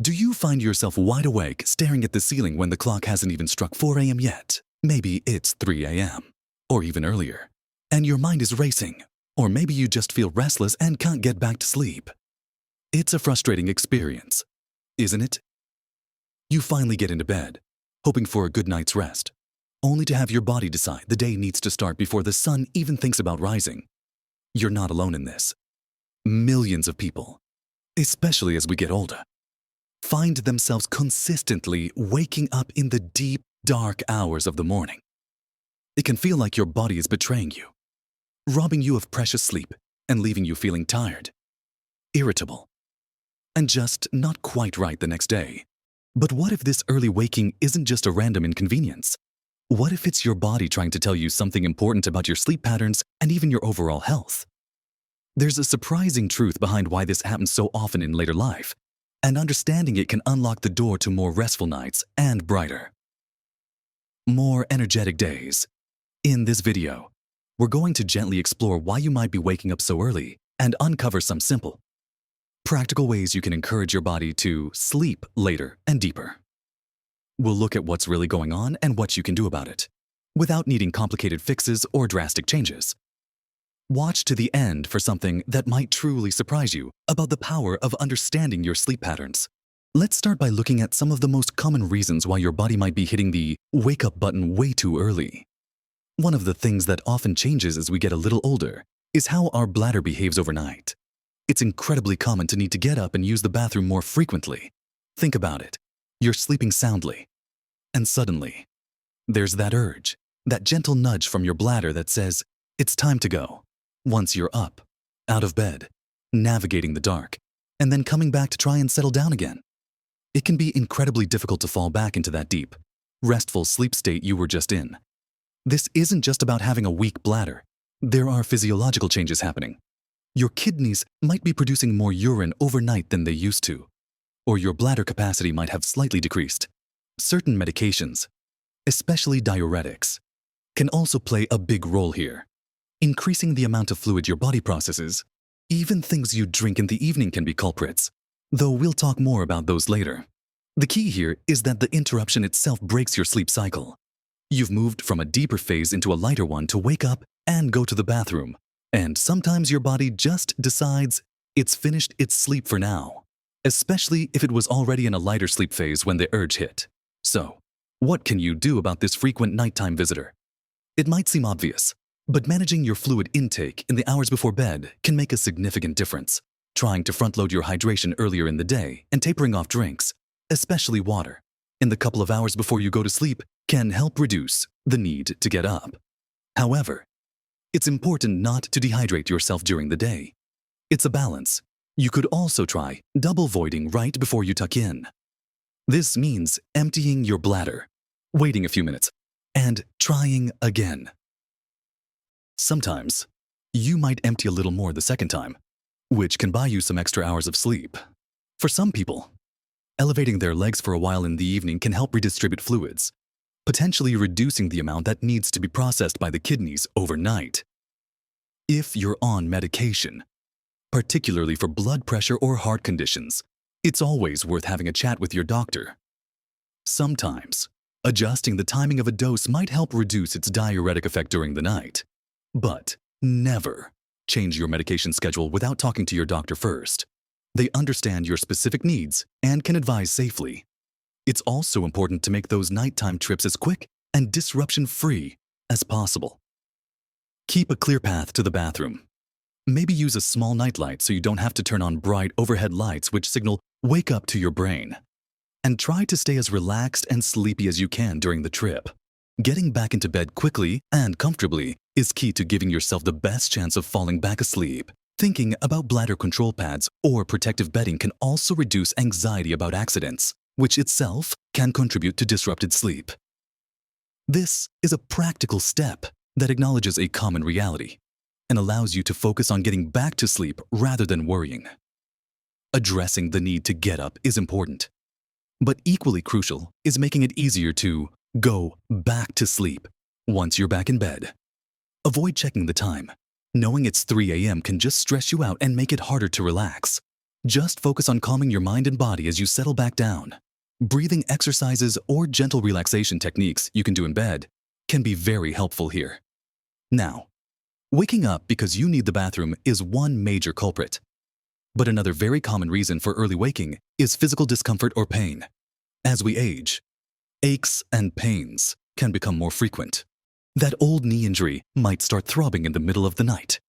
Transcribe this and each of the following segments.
Do you find yourself wide awake, staring at the ceiling when the clock hasn't even struck 4 a.m. yet? Maybe it's 3 a.m. or even earlier, and your mind is racing. Or maybe you just feel restless and can't get back to sleep. It's a frustrating experience, isn't it? You finally get into bed, hoping for a good night's rest, only to have your body decide the day needs to start before the sun even thinks about rising. You're not alone in this. Millions of people, especially as we get older, find themselves consistently waking up in the deep, dark hours of the morning. It can feel like your body is betraying you, robbing you of precious sleep and leaving you feeling tired, irritable, and just not quite right the next day. But what if this early waking isn't just a random inconvenience? What if it's your body trying to tell you something important about your sleep patterns and even your overall health? There's a surprising truth behind why this happens so often in later life, and understanding it can unlock the door to more restful nights and brighter, more energetic days. In this video, we're going to gently explore why you might be waking up so early and uncover some simple, practical ways you can encourage your body to sleep later and deeper. We'll look at what's really going on and what you can do about it, without needing complicated fixes or drastic changes. Watch to the end for something that might truly surprise you about the power of understanding your sleep patterns. Let's start by looking at some of the most common reasons why your body might be hitting the wake up button way too early. One of the things that often changes as we get a little older is how our bladder behaves overnight. It's incredibly common to need to get up and use the bathroom more frequently. Think about it. You're sleeping soundly, and suddenly, there's that urge, that gentle nudge from your bladder that says, it's time to go. Once you're up, out of bed, navigating the dark, and then coming back to try and settle down again. It can be incredibly difficult to fall back into that deep, restful sleep state you were just in. This isn't just about having a weak bladder. There are physiological changes happening. Your kidneys might be producing more urine overnight than they used to, or your bladder capacity might have slightly decreased. Certain medications, especially diuretics, can also play a big role here, increasing the amount of fluid your body processes. Even things you drink in the evening can be culprits, though we'll talk more about those later. The key here is that the interruption itself breaks your sleep cycle. You've moved from a deeper phase into a lighter one to wake up and go to the bathroom, and sometimes your body just decides it's finished its sleep for now, especially if it was already in a lighter sleep phase when the urge hit. So, what can you do about this frequent nighttime visitor? It might seem obvious, but managing your fluid intake in the hours before bed can make a significant difference. Trying to front-load your hydration earlier in the day and tapering off drinks, especially water, in the couple of hours before you go to sleep can help reduce the need to get up. However, it's important not to dehydrate yourself during the day. It's a balance. You could also try double voiding right before you tuck in. This means emptying your bladder, waiting a few minutes, and trying again. Sometimes, you might empty a little more the second time, which can buy you some extra hours of sleep. For some people, elevating their legs for a while in the evening can help redistribute fluids, potentially reducing the amount that needs to be processed by the kidneys overnight. If you're on medication, particularly for blood pressure or heart conditions, it's always worth having a chat with your doctor. Sometimes, adjusting the timing of a dose might help reduce its diuretic effect during the night. But never change your medication schedule without talking to your doctor first. They understand your specific needs and can advise safely. It's also important to make those nighttime trips as quick and disruption-free as possible. Keep a clear path to the bathroom. Maybe use a small nightlight so you don't have to turn on bright overhead lights which signal "wake up" to your brain. And try to stay as relaxed and sleepy as you can during the trip. Getting back into bed quickly and comfortably is key to giving yourself the best chance of falling back asleep. Thinking about bladder control pads or protective bedding can also reduce anxiety about accidents, which itself can contribute to disrupted sleep. This is a practical step that acknowledges a common reality and allows you to focus on getting back to sleep rather than worrying. Addressing the need to get up is important, but equally crucial is making it easier to go back to sleep once you're back in bed. Avoid checking the time. Knowing it's 3 a.m. can just stress you out and make it harder to relax. Just focus on calming your mind and body as you settle back down. Breathing exercises or gentle relaxation techniques you can do in bed can be very helpful here. Now, waking up because you need the bathroom is one major culprit. But another very common reason for early waking is physical discomfort or pain. As we age, aches and pains can become more frequent. That old knee injury might start throbbing in the middle of the night.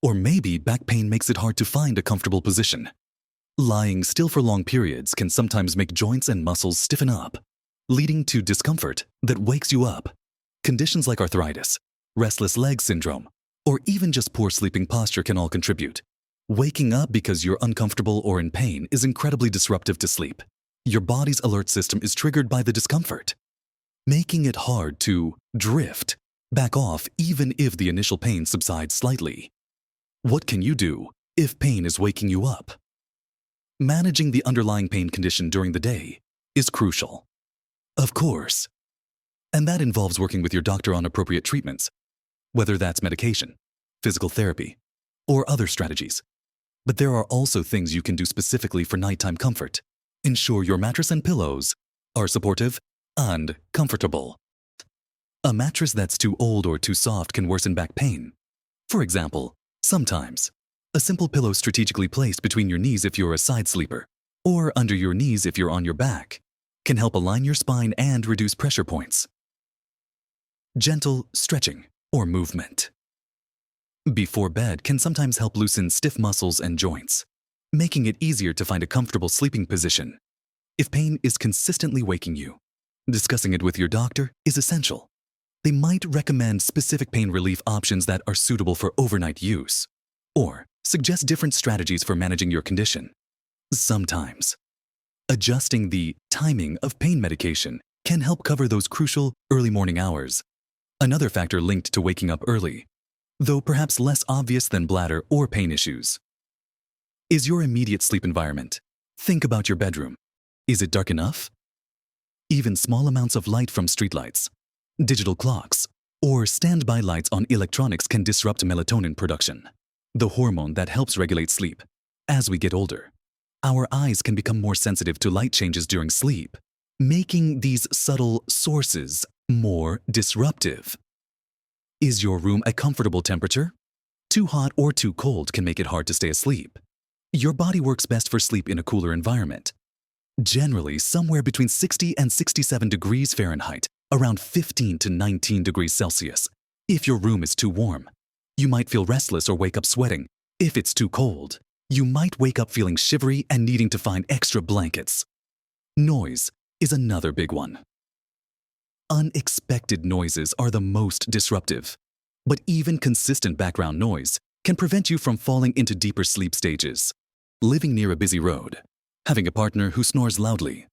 Or maybe back pain makes it hard to find a comfortable position. Lying still for long periods can sometimes make joints and muscles stiffen up, leading to discomfort that wakes you up. Conditions like arthritis, restless leg syndrome, or even just poor sleeping posture can all contribute. Waking up because you're uncomfortable or in pain is incredibly disruptive to sleep. Your body's alert system is triggered by the discomfort, making it hard to drift back off even if the initial pain subsides slightly. What can you do if pain is waking you up? Managing the underlying pain condition during the day is crucial. Of course. And that involves working with your doctor on appropriate treatments, whether that's medication, physical therapy, or other strategies. But there are also things you can do specifically for nighttime comfort. Ensure your mattress and pillows are supportive and comfortable. A mattress that's too old or too soft can worsen back pain. For example, sometimes a simple pillow strategically placed between your knees if you're a side sleeper, or under your knees if you're on your back, can help align your spine and reduce pressure points. Gentle stretching or movement before bed can sometimes help loosen stiff muscles and joints, making it easier to find a comfortable sleeping position. If pain is consistently waking you, discussing it with your doctor is essential. They might recommend specific pain relief options that are suitable for overnight use, or suggest different strategies for managing your condition. Sometimes, adjusting the timing of pain medication can help cover those crucial early morning hours. Another factor linked to waking up early, though perhaps less obvious than bladder or pain issues, is your immediate sleep environment. Think about your bedroom. Is it dark enough? Even small amounts of light from streetlights, digital clocks, or standby lights on electronics can disrupt melatonin production, the hormone that helps regulate sleep. As we get older, our eyes can become more sensitive to light changes during sleep, making these subtle sources more disruptive. Is your room a comfortable temperature? Too hot or too cold can make it hard to stay asleep. Your body works best for sleep in a cooler environment, generally somewhere between 60 and 67 degrees Fahrenheit, around 15 to 19 degrees Celsius. If your room is too warm, you might feel restless or wake up sweating. If it's too cold, you might wake up feeling shivery and needing to find extra blankets. Noise is another big one. Unexpected noises are the most disruptive, but even consistent background noise can prevent you from falling into deeper sleep stages. Living near a busy road, having a partner who snores loudly,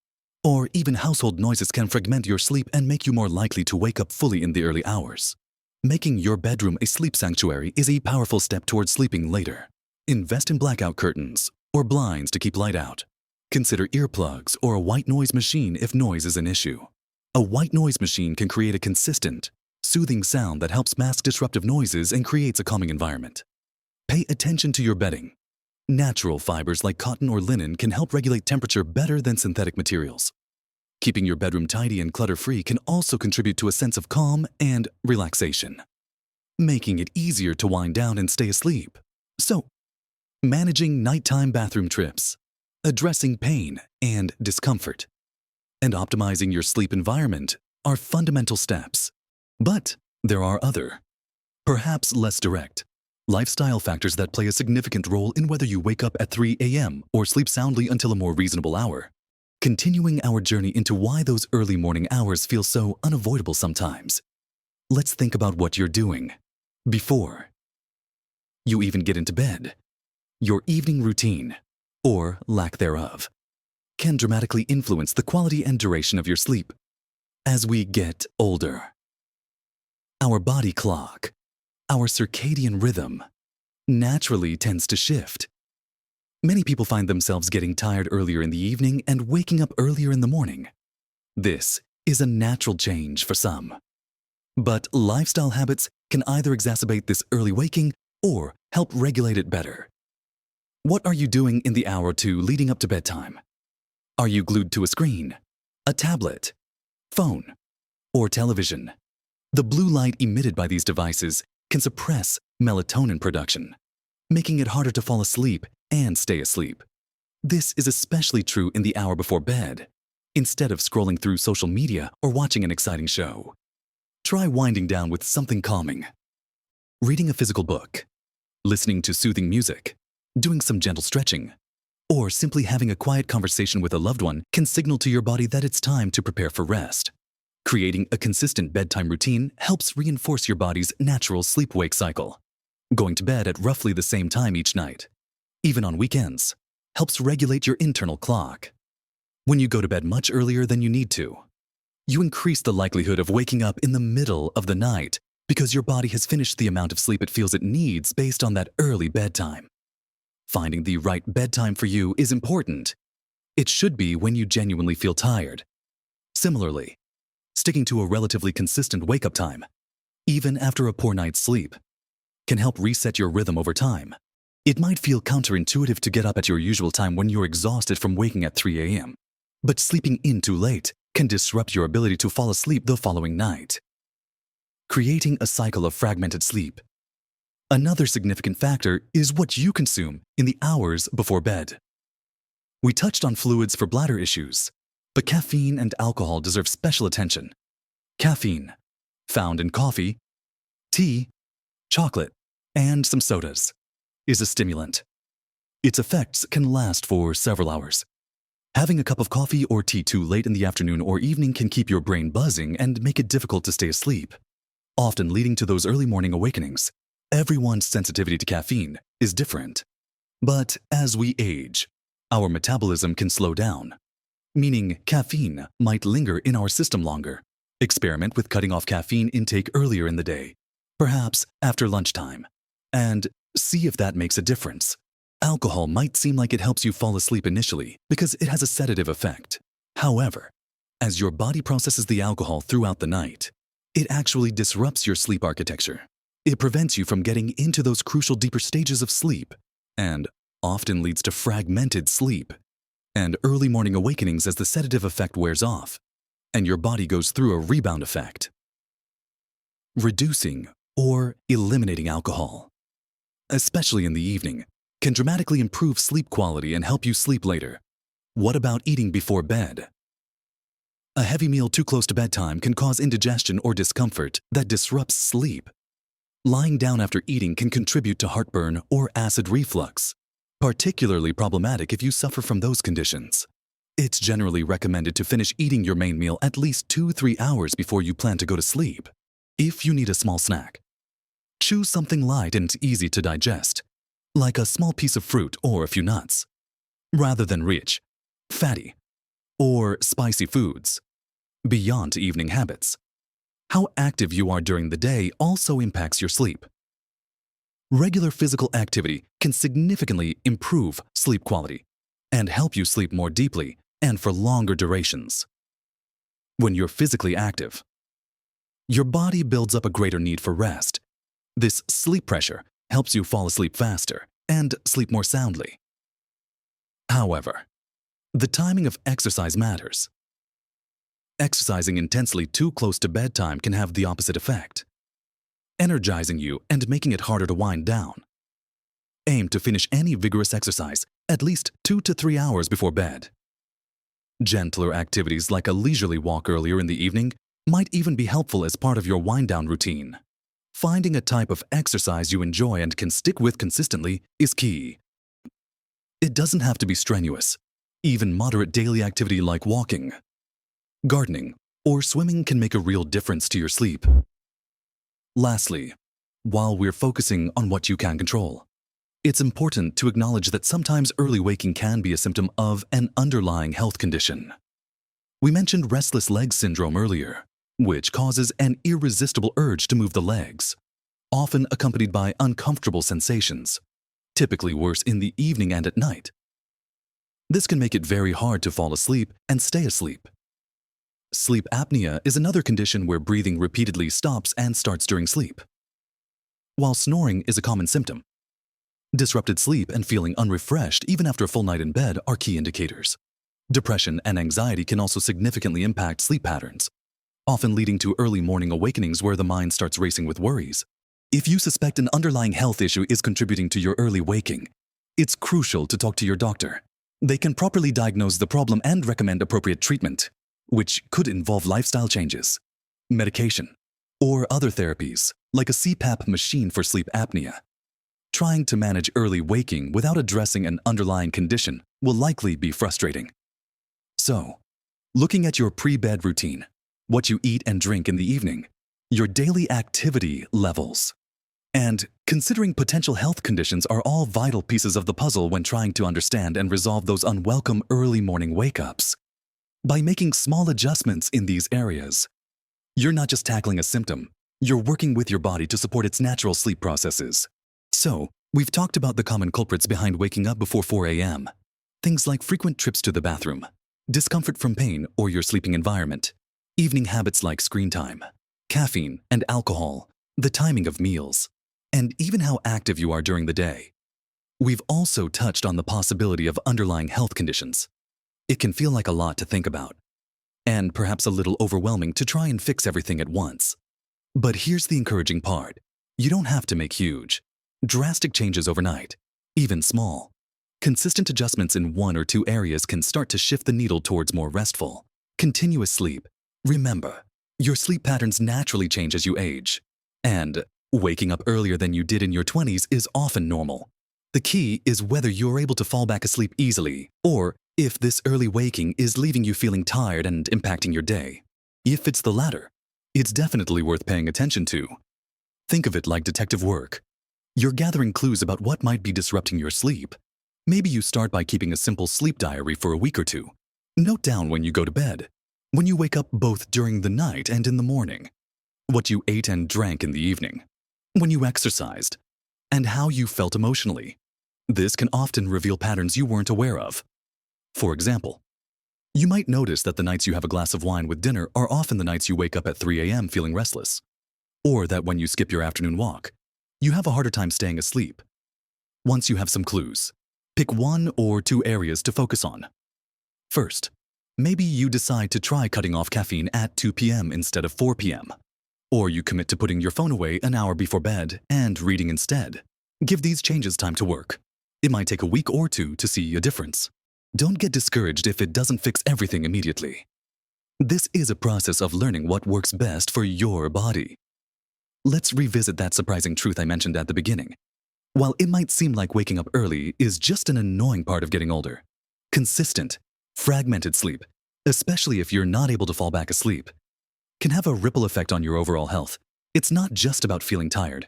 or even household noises can fragment your sleep and make you more likely to wake up fully in the early hours. Making your bedroom a sleep sanctuary is a powerful step towards sleeping later. Invest in blackout curtains or blinds to keep light out. Consider earplugs or a white noise machine if noise is an issue. A white noise machine can create a consistent, soothing sound that helps mask disruptive noises and creates a calming environment. Pay attention to your bedding. Natural fibers like cotton or linen can help regulate temperature better than synthetic materials. Keeping your bedroom tidy and clutter-free can also contribute to a sense of calm and relaxation, making it easier to wind down and stay asleep. So, managing nighttime bathroom trips, addressing pain and discomfort, and optimizing your sleep environment are fundamental steps. But there are other, perhaps less direct, lifestyle factors that play a significant role in whether you wake up at 3 a.m. or sleep soundly until a more reasonable hour. Continuing our journey into why those early morning hours feel so unavoidable sometimes, let's think about what you're doing before you even get into bed. Your evening routine, or lack thereof, can dramatically influence the quality and duration of your sleep. As we get older, our body clock, our circadian rhythm, naturally tends to shift. Many people find themselves getting tired earlier in the evening and waking up earlier in the morning. This is a natural change for some. But lifestyle habits can either exacerbate this early waking or help regulate it better. What are you doing in the hour or two leading up to bedtime? Are you glued to a screen, a tablet, phone, or television? The blue light emitted by these devices can suppress melatonin production, making it harder to fall asleep and stay asleep. This is especially true in the hour before bed, instead of scrolling through social media or watching an exciting show. Try winding down with something calming. Reading a physical book, listening to soothing music, doing some gentle stretching, or simply having a quiet conversation with a loved one can signal to your body that it's time to prepare for rest. Creating a consistent bedtime routine helps reinforce your body's natural sleep-wake cycle. Going to bed at roughly the same time each night, even on weekends, helps regulate your internal clock. When you go to bed much earlier than you need to, you increase the likelihood of waking up in the middle of the night because your body has finished the amount of sleep it feels it needs based on that early bedtime. Finding the right bedtime for you is important. It should be when you genuinely feel tired. Similarly, sticking to a relatively consistent wake-up time, even after a poor night's sleep, can help reset your rhythm over time. It might feel counterintuitive to get up at your usual time when you're exhausted from waking at 3 a.m., but sleeping in too late can disrupt your ability to fall asleep the following night. Creating a cycle of fragmented sleep. Another significant factor is what you consume in the hours before bed. We touched on fluids for bladder issues, but caffeine and alcohol deserve special attention. Caffeine, found in coffee, tea, chocolate, and some sodas, is a stimulant. Its effects can last for several hours. Having a cup of coffee or tea too late in the afternoon or evening can keep your brain buzzing and make it difficult to stay asleep, often leading to those early morning awakenings. Everyone's sensitivity to caffeine is different. But as we age, our metabolism can slow down, meaning caffeine might linger in our system longer. Experiment with cutting off caffeine intake earlier in the day, perhaps after lunchtime, and see if that makes a difference. Alcohol might seem like it helps you fall asleep initially because it has a sedative effect. However, as your body processes the alcohol throughout the night, it actually disrupts your sleep architecture. It prevents you from getting into those crucial deeper stages of sleep and often leads to fragmented sleep and early morning awakenings as the sedative effect wears off and your body goes through a rebound effect. Reducing or eliminating alcohol, especially in the evening, can dramatically improve sleep quality and help you sleep later. What about eating before bed? A heavy meal too close to bedtime can cause indigestion or discomfort that disrupts sleep. Lying down after eating can contribute to heartburn or acid reflux, particularly problematic if you suffer from those conditions. It's generally recommended to finish eating your main meal at least 2-3 hours before you plan to go to sleep. If you need a small snack, choose something light and easy to digest, like a small piece of fruit or a few nuts, rather than rich, fatty, or spicy foods. Beyond evening habits, how active you are during the day also impacts your sleep. Regular physical activity can significantly improve sleep quality and help you sleep more deeply and for longer durations. When you're physically active, your body builds up a greater need for rest. This sleep pressure helps you fall asleep faster and sleep more soundly. However, the timing of exercise matters. Exercising intensely too close to bedtime can have the opposite effect, energizing you and making it harder to wind down. Aim to finish any vigorous exercise at least 2 to 3 hours before bed. Gentler activities like a leisurely walk earlier in the evening might even be helpful as part of your wind-down routine. Finding a type of exercise you enjoy and can stick with consistently is key. It doesn't have to be strenuous. Even moderate daily activity like walking, gardening, or swimming can make a real difference to your sleep. Lastly, while we're focusing on what you can control, it's important to acknowledge that sometimes early waking can be a symptom of an underlying health condition. We mentioned restless leg syndrome earlier, which causes an irresistible urge to move the legs, often accompanied by uncomfortable sensations, typically worse in the evening and at night. This can make it very hard to fall asleep and stay asleep. Sleep apnea is another condition where breathing repeatedly stops and starts during sleep. While snoring is a common symptom, Disrupted sleep and feeling unrefreshed even after a full night in bed are key indicators. Depression and anxiety can also significantly impact sleep patterns, often leading to early morning awakenings where the mind starts racing with worries. If you suspect an underlying health issue is contributing to your early waking, it's crucial to talk to your doctor. They can properly diagnose the problem and recommend appropriate treatment, which could involve lifestyle changes, medication, or other therapies, like a CPAP machine for sleep apnea. Trying to manage early waking without addressing an underlying condition will likely be frustrating. So, looking at your pre-bed routine, what you eat and drink in the evening, your daily activity levels, and considering potential health conditions are all vital pieces of the puzzle when trying to understand and resolve those unwelcome early morning wake-ups. By making small adjustments in these areas, you're not just tackling a symptom, you're working with your body to support its natural sleep processes. So, we've talked about the common culprits behind waking up before 4 a.m. Things like frequent trips to the bathroom, discomfort from pain or your sleeping environment, evening habits like screen time, caffeine and alcohol, the timing of meals, and even how active you are during the day. We've also touched on the possibility of underlying health conditions. It can feel like a lot to think about, and perhaps a little overwhelming to try and fix everything at once. But here's the encouraging part. You don't have to make huge, drastic changes overnight, even small. Consistent adjustments in one or two areas can start to shift the needle towards more restful, continuous sleep. Remember, your sleep patterns naturally change as you age, and waking up earlier than you did in your 20s is often normal. The key is whether you're able to fall back asleep easily, or if this early waking is leaving you feeling tired and impacting your day. If it's the latter, it's definitely worth paying attention to. Think of it like detective work. You're gathering clues about what might be disrupting your sleep. Maybe you start by keeping a simple sleep diary for a week or two. Note down when you go to bed, when you wake up both during the night and in the morning, what you ate and drank in the evening, when you exercised, and how you felt emotionally. This can often reveal patterns you weren't aware of. For example, you might notice that the nights you have a glass of wine with dinner are often the nights you wake up at 3 a.m. feeling restless, or that when you skip your afternoon walk, you have a harder time staying asleep. Once you have some clues, pick one or two areas to focus on. First, maybe you decide to try cutting off caffeine at 2 p.m. instead of 4 p.m. Or you commit to putting your phone away an hour before bed and reading instead. Give these changes time to work. It might take a week or two to see a difference. Don't get discouraged if it doesn't fix everything immediately. This is a process of learning what works best for your body. Let's revisit that surprising truth I mentioned at the beginning. While it might seem like waking up early is just an annoying part of getting older, consistent, fragmented sleep, especially if you're not able to fall back asleep, can have a ripple effect on your overall health. It's not just about feeling tired.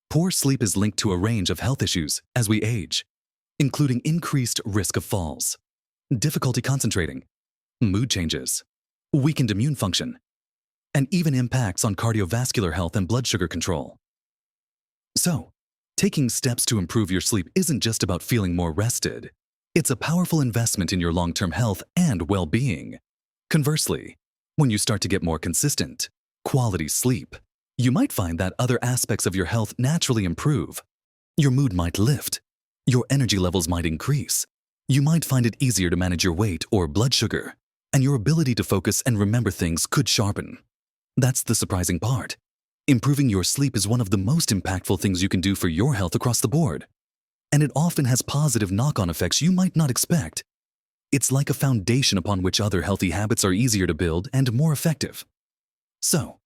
Poor sleep is linked to a range of health issues as we age, including increased risk of falls, difficulty concentrating, mood changes, weakened immune function, and even impacts on cardiovascular health and blood sugar control. So, taking steps to improve your sleep isn't just about feeling more rested. It's a powerful investment in your long-term health and well-being. Conversely, when you start to get more consistent, quality sleep, you might find that other aspects of your health naturally improve. Your mood might lift. Your energy levels might increase. You might find it easier to manage your weight or blood sugar, and your ability to focus and remember things could sharpen. That's the surprising part. Improving your sleep is one of the most impactful things you can do for your health across the board. And it often has positive knock-on effects you might not expect. It's like a foundation upon which other healthy habits are easier to build and more effective. So,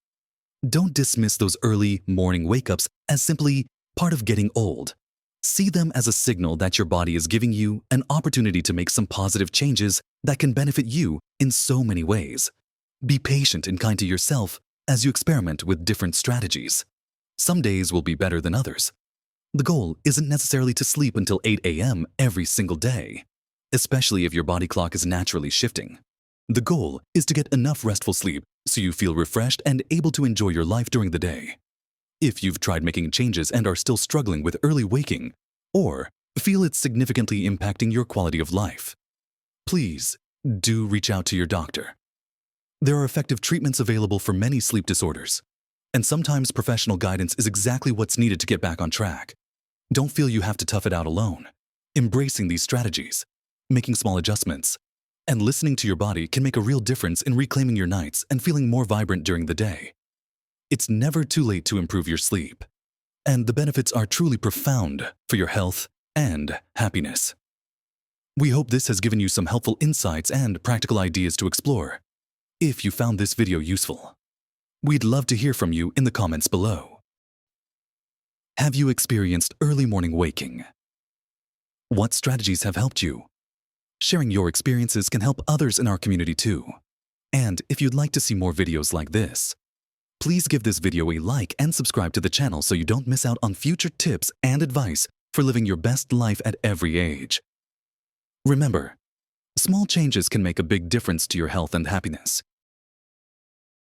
don't dismiss those early morning wake-ups as simply part of getting old. See them as a signal that your body is giving you an opportunity to make some positive changes that can benefit you in so many ways. Be patient and kind to yourself as you experiment with different strategies. Some days will be better than others. The goal isn't necessarily to sleep until 8 a.m. every single day, especially if your body clock is naturally shifting. The goal is to get enough restful sleep so you feel refreshed and able to enjoy your life during the day. If you've tried making changes and are still struggling with early waking, or feel it's significantly impacting your quality of life, please do reach out to your doctor. There are effective treatments available for many sleep disorders, and sometimes professional guidance is exactly what's needed to get back on track. Don't feel you have to tough it out alone. Embracing these strategies, making small adjustments, and listening to your body can make a real difference in reclaiming your nights and feeling more vibrant during the day. It's never too late to improve your sleep, and the benefits are truly profound for your health and happiness. We hope this has given you some helpful insights and practical ideas to explore. If you found this video useful, we'd love to hear from you in the comments below. Have you experienced early morning waking? What strategies have helped you? Sharing your experiences can help others in our community too. And if you'd like to see more videos like this, please give this video a like and subscribe to the channel so you don't miss out on future tips and advice for living your best life at every age. Remember, small changes can make a big difference to your health and happiness.